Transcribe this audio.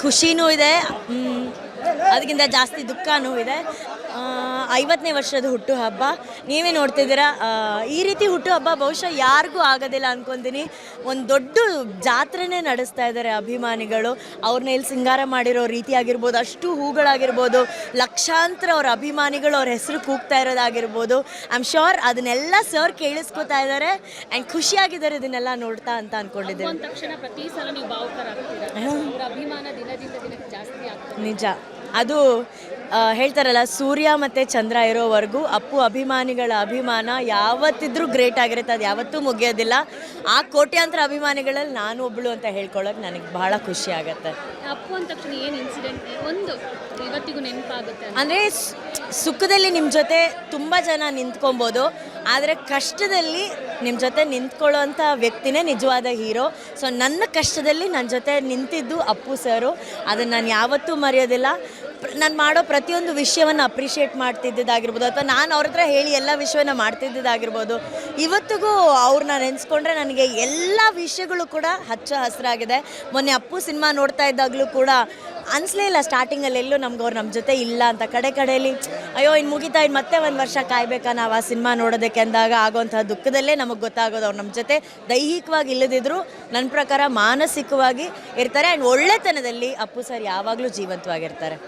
ಖುಷಿನೂ ಇದೆ, ಅದಕ್ಕಿಂತ ಜಾಸ್ತಿ ದುಃಖನೂ ಇದೆ. 50ನೇ ವರ್ಷದ ಹುಟ್ಟುಹಬ್ಬ ನೀವೇ ನೋಡ್ತಿದ್ದೀರಾ. ಈ ರೀತಿ ಹುಟ್ಟುಹಬ್ಬ ಬಹುಶಃ ಯಾರಿಗೂ ಆಗೋದಿಲ್ಲ ಅಂದ್ಕೊತೀನಿ. ಒಂದು ದೊಡ್ಡ ಜಾತ್ರೆನೇ ನಡೆಸ್ತಾ ಇದ್ದಾರೆ ಅಭಿಮಾನಿಗಳು. ಅವ್ರನ್ನ ಇಲ್ಲಿ ಸಿಂಗಾರ ಮಾಡಿರೋ ರೀತಿ ಆಗಿರ್ಬೋದು, ಅಷ್ಟು ಹೂಗಳಾಗಿರ್ಬೋದು, ಲಕ್ಷಾಂತರ ಅವ್ರ ಅಭಿಮಾನಿಗಳು ಅವ್ರ ಹೆಸರು ಕೂಗ್ತಾ ಇರೋದಾಗಿರ್ಬೋದು. ಐ ಆಮ್ ಶ್ಯೂರ್ ಅದನ್ನೆಲ್ಲ ಸರ್ ಕೇಳಿಸ್ಕೊತಾ ಇದ್ದಾರೆ ಆ್ಯಂಡ್ ಖುಷಿಯಾಗಿದ್ದಾರೆ ಇದನ್ನೆಲ್ಲ ನೋಡ್ತಾ ಅಂತ ಅಂದ್ಕೊಂಡಿದ್ದೇವೆ. ನಿಜ, ಅದು ಹೇಳ್ತಾರಲ್ಲ, ಸೂರ್ಯ ಮತ್ತು ಚಂದ್ರ ಇರೋವರೆಗೂ ಅಪ್ಪು ಅಭಿಮಾನಿಗಳ ಅಭಿಮಾನ ಯಾವತ್ತಿದ್ರೂ ಗ್ರೇಟ್ ಆಗಿರುತ್ತೆ, ಅದು ಯಾವತ್ತೂ ಮುಗಿಯೋದಿಲ್ಲ. ಆ ಕೋಟ್ಯಾಂತರ ಅಭಿಮಾನಿಗಳಲ್ಲಿ ನಾನು ಒಬ್ಬಳು ಅಂತ ಹೇಳ್ಕೊಳ್ಳೋಕೆ ನನಗೆ ಬಹಳ ಖುಷಿ ಆಗುತ್ತೆ. ಅಪ್ಪು ಅಂದ ತಕ್ಷಣ ಏನು ಇನ್ಸಿಡೆಂಟ್ ಒಂದು ಇವತ್ತಿಗೂ ನೆನಪಾಗುತ್ತೆ ಅಂದರೆ, ಸುಖದಲ್ಲಿ ನಿಮ್ಮ ಜೊತೆ ತುಂಬ ಜನ ನಿಂತ್ಕೊಬೋದು, ಆದರೆ ಕಷ್ಟದಲ್ಲಿ ನಿಮ್ಮ ಜೊತೆ ನಿಂತ್ಕೊಳ್ಳೋವಂಥ ವ್ಯಕ್ತಿನೇ ನಿಜವಾದ ಹೀರೋ. ಸೊ ನನ್ನ ಕಷ್ಟದಲ್ಲಿ ನನ್ನ ಜೊತೆ ನಿಂತಿದ್ದು ಅಪ್ಪು ಸರು, ಅದನ್ನು ನಾನು ಯಾವತ್ತೂ ಮರೆಯೋದಿಲ್ಲ. ನಾನು ಮಾಡೋ ಪ್ರತಿಯೊಂದು ವಿಷಯವನ್ನು ಅಪ್ರಿಷಿಯೇಟ್ ಮಾಡ್ತಿದ್ದಿದ್ದಾಗಿರ್ಬೋದು, ಅಥವಾ ನಾನು ಅವ್ರ ಹತ್ರ ಹೇಳಿ ಎಲ್ಲ ವಿಷಯವನ್ನು ಮಾಡ್ತಿದ್ದಿದ್ದಾಗಿರ್ಬೋದು, ಇವತ್ತಿಗೂ ಅವ್ರನ್ನ ನೆನೆಸ್ಕೊಂಡ್ರೆ ನನಗೆ ಎಲ್ಲ ವಿಷಯಗಳು ಕೂಡ ಹಚ್ಚ ಹಸಿರಾಗಿದೆ. ಮೊನ್ನೆ ಅಪ್ಪು ಸಿನಿಮಾ ನೋಡ್ತಾ ಇದ್ದಾಗಲೂ ಕೂಡ ಅನಿಸ್ಲೇ ಇಲ್ಲ ಸ್ಟಾರ್ಟಿಂಗಲ್ಲಿ ಎಲ್ಲೂ ನಮ್ಗೆ ಅವ್ರು ನಮ್ಮ ಜೊತೆ ಇಲ್ಲ ಅಂತ. ಕಡೆಯಲ್ಲಿ ಅಯ್ಯೋ ಇನ್ನು ಮುಗಿತಾ ಇನ್ನು ಮತ್ತೆ ಒಂದು ವರ್ಷ ಕಾಯಬೇಕಾ ನಾವು ಆ ಸಿನಿಮಾ ನೋಡೋದಕ್ಕೆ ಅಂದಾಗ ಆಗೋವಂಥ ದುಃಖದಲ್ಲೇ ನಮಗೆ ಗೊತ್ತಾಗೋದು ಅವ್ರು ನಮ್ಮ ಜೊತೆ ದೈಹಿಕವಾಗಿ ಇಲ್ಲದಿದ್ದರೂ ನನ್ನ ಪ್ರಕಾರ ಮಾನಸಿಕವಾಗಿ ಇರ್ತಾರೆ. ಆ್ಯಂಡ್ ಒಳ್ಳೆತನದಲ್ಲಿ ಅಪ್ಪು ಸರ್ ಯಾವಾಗಲೂ ಜೀವಂತವಾಗಿರ್ತಾರೆ.